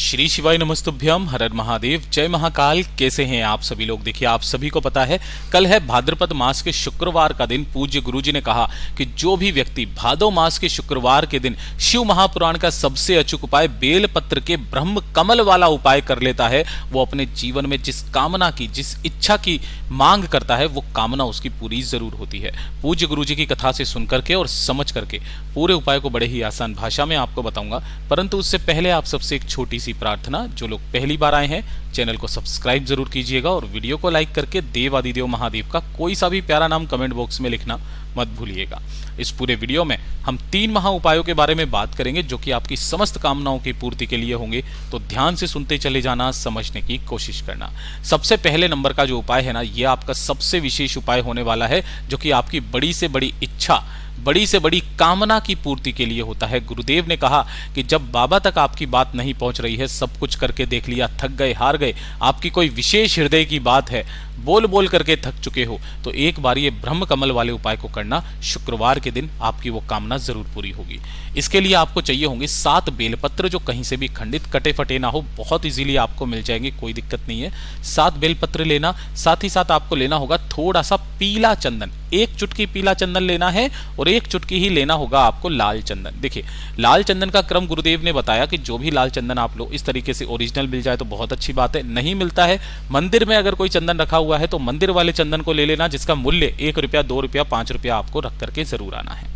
श्री शिवाय नमस्तुभ्यम, हर हर महादेव, जय महाकाल। कैसे हैं आप सभी लोग। देखिए, आप सभी को पता है कल है भाद्रपद मास के शुक्रवार का दिन। पूज्य गुरुजी ने कहा कि जो भी व्यक्ति भादो मास के शुक्रवार के दिन शिव महापुराण का सबसे अचूक उपाय बेल पत्र के ब्रह्म कमल वाला उपाय कर लेता है, वो अपने जीवन में जिस कामना की, जिस इच्छा की मांग करता है, वो कामना उसकी पूरी जरूर होती है। पूज्य गुरुजी की कथा से सुन करके और समझ करके पूरे उपाय को बड़े ही आसान भाषा में आपको बताऊंगा, परंतु उससे पहले आप सबसे एक छोटी सी प्रार्थना। जो लोग पहली बार आए हैं, चैनल को सब्सक्राइब जरूर कीजिएगा और वीडियो को लाइक करके देव आदिदेव महादेव का कोई सा भी प्यारा नाम कमेंट बॉक्स में लिखना मत भूलिएगा। इस पूरे वीडियो में हम 3 महा उपायों के बारे में बात करेंगे जो कि आपकी समस्त कामनाओं की पूर्ति के लिए होंगे, तो ध्यान से सुनते चले जाना, समझने की कोशिश करना। सबसे पहले नंबर का जो उपाय है ना, ये आपका सबसे विशेष उपाय होने वाला है, जो कि आपकी बड़ी से बड़ी इच्छा, बड़ी से बड़ी कामना की पूर्ति के लिए होता है। गुरुदेव ने कहा कि जब बाबा तक आपकी बात नहीं पहुंच रही है, सब कुछ करके देख लिया, थक गए, हार गए, आपकी कोई विशेष हृदय की बात है, बोल बोल करके थक चुके हो, तो एक बार ये ब्रह्म कमल वाले उपाय को करना। शुक्रवार के दिन आपकी वो कामना जरूर पूरी होगी। इसके लिए आपको चाहिए होंगे 7 बेलपत्र, जो कहीं से भी खंडित कटे फटे ना हो, बहुत इजीली आपको मिल जाएंगे, कोई दिक्कत नहीं है। 7 बेलपत्र लेना, साथ ही साथ आपको लेना होगा थोड़ा सा पीला चंदन। 1 चुटकी पीला चंदन लेना है और 1 चुटकी ही लेना होगा आपको लाल चंदन। देखिए, लाल चंदन का क्रम गुरुदेव ने बताया कि जो भी लाल चंदन आप लो, इस तरीके से ओरिजिनल मिल जाए तो बहुत अच्छी बात है। नहीं मिलता है, मंदिर में अगर कोई चंदन रखा हुआ है तो मंदिर वाले चंदन को ले लेना, जिसका मूल्य 1 रुपया, 2 रुपया, 5 रुपया आपको रख करके जरूर आना है।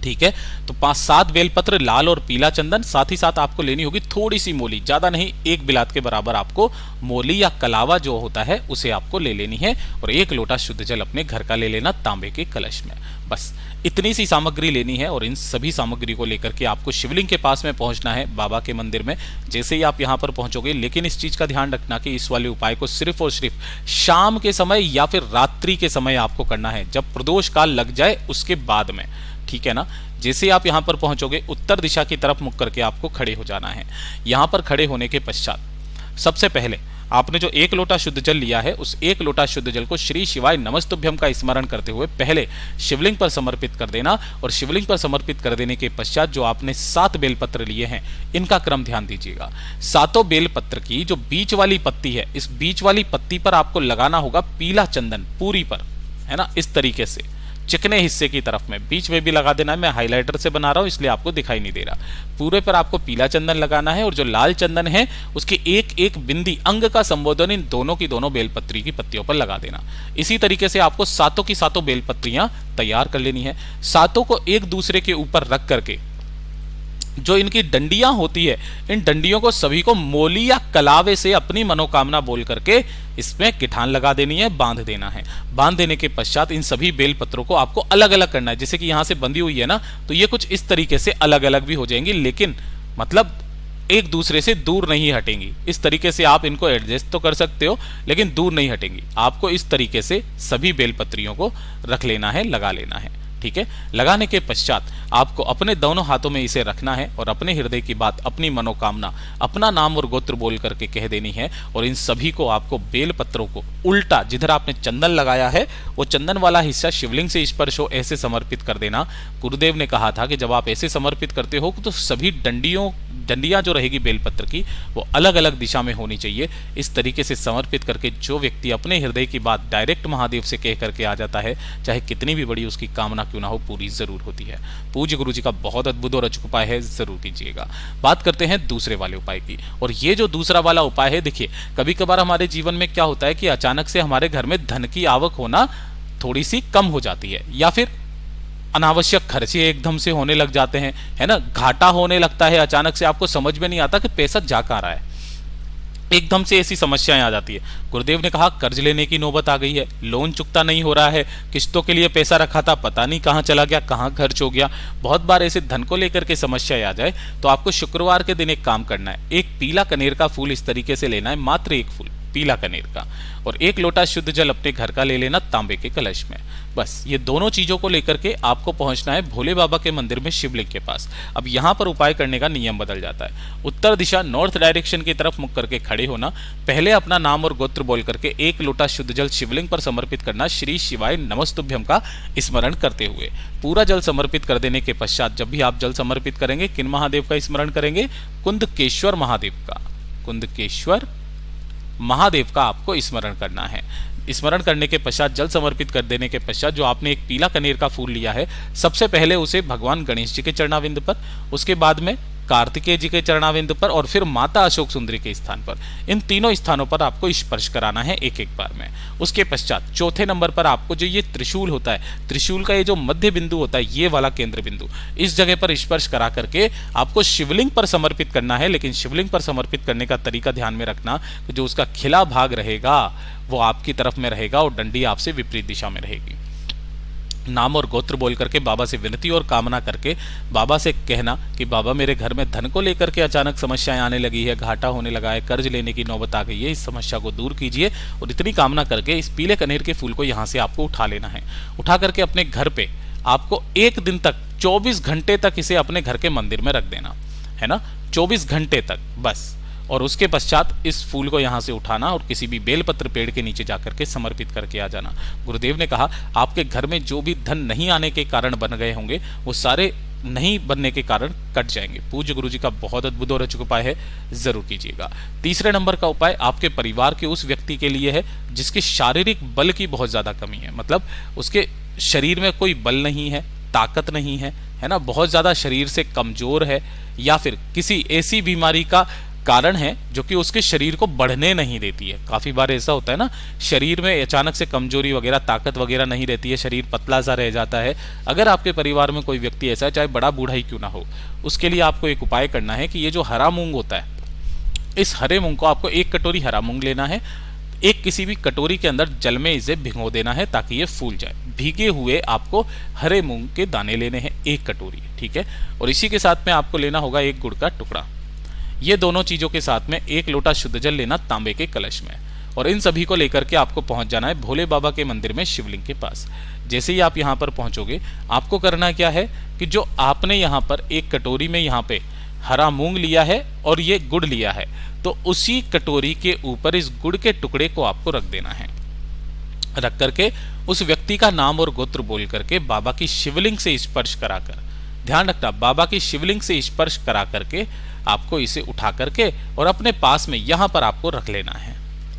ठीक है, तो 5-7 बेलपत्र, लाल और पीला चंदन, साथ ही साथ आपको लेनी होगी थोड़ी सी मोली, ज्यादा नहीं, 1 बिलात के बराबर आपको मोली या कलावा जो होता है उसे आपको ले लेनी है, और 1 लोटा शुद्ध जल अपने घर का ले लेना तांबे के कलश में। बस इतनी सी सामग्री लेनी है और इन सभी सामग्री को लेकर के आपको शिवलिंग के पास में पहुंचना है, बाबा के मंदिर में। जैसे ही आप यहां पर पहुंचोगे, लेकिन इस चीज का ध्यान रखना कि इस वाले उपाय को सिर्फ और सिर्फ शाम के समय या फिर रात्रि के समय आपको करना है, जब प्रदोष काल लग जाए उसके बाद में। ठीक है ना। जैसे आप यहां पर पहुंचोगे, उत्तर दिशा की तरफ मुख करके आपको खड़े हो जाना है। यहां पर खड़े होने के पश्चात सबसे पहले आपने जो 1 लोटा शुद्ध जल लिया है, उस 1 लोटा शुद्ध जल को श्री शिवाय नमस्तुभ्यम का स्मरण करते हुए पहले शिवलिंग पर समर्पित कर देना, और शिवलिंग पर समर्पित कर देने के पश्चात जो आपने 7 बेलपत्र लिए हैं, इनका क्रम ध्यान दीजिएगा। 7 बेलपत्र की जो बीच वाली पत्ती है, इस बीच वाली पत्ती पर आपको लगाना होगा पीला चंदन, पूरी पर, है ना, इस तरीके से चिकने हिस्से की तरफ में, बीच में भी लगा देना है। मैं हाइलाइटर से बना रहा हूं इसलिए आपको दिखाई नहीं दे रहा। पूरे पर आपको पीला चंदन लगाना है, और जो लाल चंदन है उसकी एक एक बिंदी अंग का संबोधन इन दोनों की दोनों बेलपत्री की पत्तियों पर लगा देना। इसी तरीके से आपको 7 की 7 बेलपत्रियां तैयार कर लेनी है। 7 को एक दूसरे के ऊपर रख करके जो इनकी डंडियां होती है, इन डंडियों को सभी को मोली या कलावे से अपनी मनोकामना बोल करके इसमें गिठान लगा देनी है, बांध देना है। बांध देने के पश्चात इन सभी बेल पत्रों को आपको अलग अलग करना है। जैसे कि यहां से बंधी हुई है ना, तो ये कुछ इस तरीके से अलग अलग भी हो जाएंगी, लेकिन मतलब एक दूसरे से दूर नहीं हटेंगी। इस तरीके से आप इनको एडजस्ट तो कर सकते हो, लेकिन दूर नहीं हटेंगी। आपको इस तरीके से सभी बेलपत्रियों को रख लेना है, लगा लेना है। ठीक है, लगाने के पश्चात आपको अपने दोनों हाथों में इसे रखना है और अपने हृदय की बात, अपनी मनोकामना, अपना नाम और गोत्र बोल करके कह देनी है। और इन सभी को आपको बेल पत्रों को उल्टा, जिधर आपने चंदन लगाया है वो चंदन वाला हिस्सा शिवलिंग से स्पर्श हो, ऐसे समर्पित कर देना। गुरुदेव ने कहा था कि जब आप ऐसे समर्पित करते हो तो सभी डंडियां जो रहेगी बेलपत्र की, वो अलग अलग दिशा में होनी चाहिए। इस तरीके से समर्पित करके जो व्यक्ति अपने हृदय की बात डायरेक्ट महादेव से कह करके आ जाता है, चाहे कितनी भी बड़ी उसकी कामना क्यों ना हो, पूरी जरूर होती है। पूज्य गुरु जी का बहुत अद्भुत और अचूक उपाय है, जरूर कीजिएगा। बात करते हैं दूसरे वाले उपाय की। और ये जो दूसरा वाला उपाय है, देखिए, कभी कभार हमारे जीवन में क्या होता है कि अचानक से हमारे घर में धन की आवक होना थोड़ी सी कम हो जाती है, या फिर अनावश्यक खर्चे एकदम से होने लग जाते हैं, है ना, घाटा होने लगता है। अचानक से आपको समझ में नहीं आता कि पैसा जा कहां रहा है, एकदम से ऐसी समस्याएं आ जाती है। गुरुदेव ने कहा कर्ज लेने की नौबत आ गई है, लोन चुकता नहीं हो रहा है, किस्तों के लिए पैसा रखा था, पता नहीं कहां चला गया, कहां खर्च हो गया। बहुत बार ऐसे धन को लेकर के समस्या आ जाए तो आपको शुक्रवार के दिन एक काम करना है। एक पीला कनेर का फूल इस तरीके से लेना है, मात्र 1 फूल, पीला कनेर का, और 1 लोटा शुद्ध जल अपने घर का ले लेना तांबे के कलश में। बस ये दोनों चीजों को लेकर के आपको पहुंचना है भोले बाबा के मंदिर में शिवलिंग के पास। अब यहाँ पर उपाय करने का नियम बदल जाता है। उत्तर दिशा नॉर्थ डायरेक्शन की तरफ मुख करके खड़े होना, पहले अपना नाम और गोत्र बोल करके 1 लोटा शुद्ध जल शिवलिंग पर समर्पित करना, श्री शिवाय नमस्तुभ्यम का स्मरण करते हुए। पूरा जल समर्पित कर देने के पश्चात जब भी आप जल समर्पित करेंगे किन महादेव का स्मरण करेंगे? कुंदकेश्वर महादेव का। कुंदकेश्वर महादेव का आपको स्मरण करना है। स्मरण करने के पश्चात जल समर्पित कर देने के पश्चात जो आपने एक पीला कनेर का फूल लिया है, सबसे पहले उसे भगवान गणेश जी के चरणाविंद पर, उसके बाद में कार्तिकेय जी के चरणाविंद पर, और फिर माता अशोक सुंदरी के स्थान पर, इन तीनों स्थानों पर आपको स्पर्श कराना है एक एक बार में। उसके पश्चात चौथे नंबर पर आपको जो ये त्रिशूल होता है, त्रिशूल का ये जो मध्य बिंदु होता है, ये वाला केंद्र बिंदु, इस जगह पर स्पर्श करा करके आपको शिवलिंग पर समर्पित करना है। लेकिन शिवलिंग पर समर्पित करने का तरीका ध्यान में रखना, जो उसका खिला भाग रहेगा वो आपकी तरफ में रहेगा और डंडी आपसे विपरीत दिशा में रहेगी। नाम और गोत्र बोल करके बाबा से विनती और कामना करके बाबा से कहना कि बाबा मेरे घर में धन को लेकर के अचानक समस्याएं आने लगी है, घाटा होने लगा है, कर्ज लेने की नौबत आ गई है, इस समस्या को दूर कीजिए। और इतनी कामना करके इस पीले कनेर के फूल को यहाँ से आपको उठा लेना है। उठा करके अपने घर पे आपको 1 दिन तक 24 घंटे तक इसे अपने घर के मंदिर में रख देना है ना, 24 घंटे तक बस। और उसके पश्चात इस फूल को यहाँ से उठाना और किसी भी बेलपत्र पेड़ के नीचे जाकर के समर्पित करके आ जाना। गुरुदेव ने कहा आपके घर में जो भी धन नहीं आने के कारण बन गए होंगे वो सारे नहीं बनने के कारण कट जाएंगे। पूज्य गुरु जी का बहुत अद्भुत और अचूक उपाय है, जरूर कीजिएगा। तीसरे नंबर का उपाय आपके परिवार के उस व्यक्ति के लिए है जिसके शारीरिक बल की बहुत ज्यादा कमी है, मतलब उसके शरीर में कोई बल नहीं है, ताकत नहीं है, है ना, बहुत ज्यादा शरीर से कमजोर है, या फिर किसी ऐसी बीमारी का कारण है जो कि उसके शरीर को बढ़ने नहीं देती है। काफी बार ऐसा होता है ना, शरीर में अचानक से कमजोरी वगैरह, ताकत वगैरह नहीं रहती है, शरीर पतला सा रह जाता है। अगर आपके परिवार में कोई व्यक्ति ऐसा है, चाहे बड़ा बूढ़ा ही क्यों ना हो, उसके लिए आपको एक उपाय करना है कि ये जो हरा मूंग होता है, इस हरे मूंग को आपको 1 कटोरी हरा मूंग लेना है, एक किसी भी कटोरी के अंदर जल में इसे भिगो देना है ताकि ये फूल जाए। भीगे हुए आपको हरे मूंग के दाने लेने हैं 1 कटोरी, ठीक है। और इसी के साथ में आपको लेना होगा 1 गुड़ का टुकड़ा। ये दोनों चीजों के साथ में 1 लोटा शुद्ध जल लेना तांबे के कलश में, और इन सभी को लेकर के आपको पहुंच जाना है भोले बाबा के मंदिर में शिवलिंग के पास। जैसे ही आप यहाँ पर पहुंचोगे आपको करना क्या है कि जो आपने यहाँ पर 1 कटोरी में यहाँ पे हरा मूंग लिया है और ये गुड़ लिया है, तो उसी कटोरी के ऊपर इस गुड़ के टुकड़े को आपको रख देना है। रख करके उस व्यक्ति का नाम और गोत्र बोल करके बाबा की शिवलिंग से स्पर्श कराकर, ध्यान रखना बाबा की शिवलिंग से स्पर्श करा करके आपको इसे उठा करके और अपने पास में यहां पर आपको रख लेना है।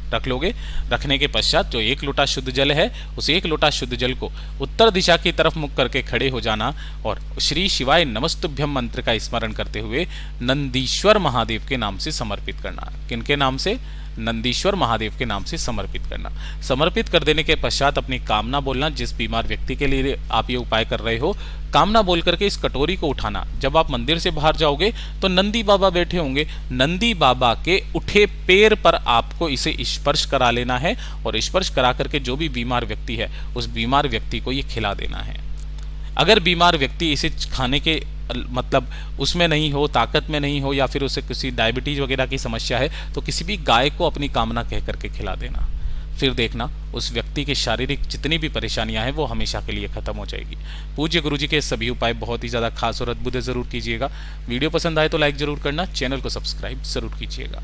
रख लोगे, रखने के पश्चात जो 1 लोटा शुद्ध जल है, उस 1 लोटा शुद्ध जल को उत्तर दिशा की तरफ मुख करके खड़े हो जाना और श्री शिवाय नमस्तुभ्यम मंत्र का स्मरण करते हुए नंदीश्वर महादेव के नाम से समर्पित करना। किनके नाम से? नंदीश्वर महादेव के नाम से समर्पित करना। समर्पित कर देने के पश्चात अपनी कामना बोलना। जिस बीमार व्यक्ति के लिए आप ये उपाय कर रहे हो, कामना बोल करके इस कटोरी को उठाना। जब आप मंदिर से बाहर जाओगे तो नंदी बाबा बैठे होंगे, नंदी बाबा के उठे पैर पर आपको इसे स्पर्श करा लेना है और स्पर्श करा करके जो भी बीमार व्यक्ति है उस बीमार व्यक्ति को ये खिला देना है। अगर बीमार व्यक्ति इसे खाने के मतलब उसमें नहीं हो, ताकत में नहीं हो, या फिर उसे किसी डायबिटीज वगैरह की समस्या है, तो किसी भी गाय को अपनी कामना कह करके खिला देना। फिर देखना उस व्यक्ति की शारीरिक जितनी भी परेशानियां हैं वो हमेशा के लिए खत्म हो जाएगी। पूज्य गुरुजी के सभी उपाय बहुत ही ज़्यादा खास और अद्भुत है, ज़रूर कीजिएगा। वीडियो पसंद आए तो लाइक ज़रूर करना, चैनल को सब्सक्राइब ज़रूर कीजिएगा।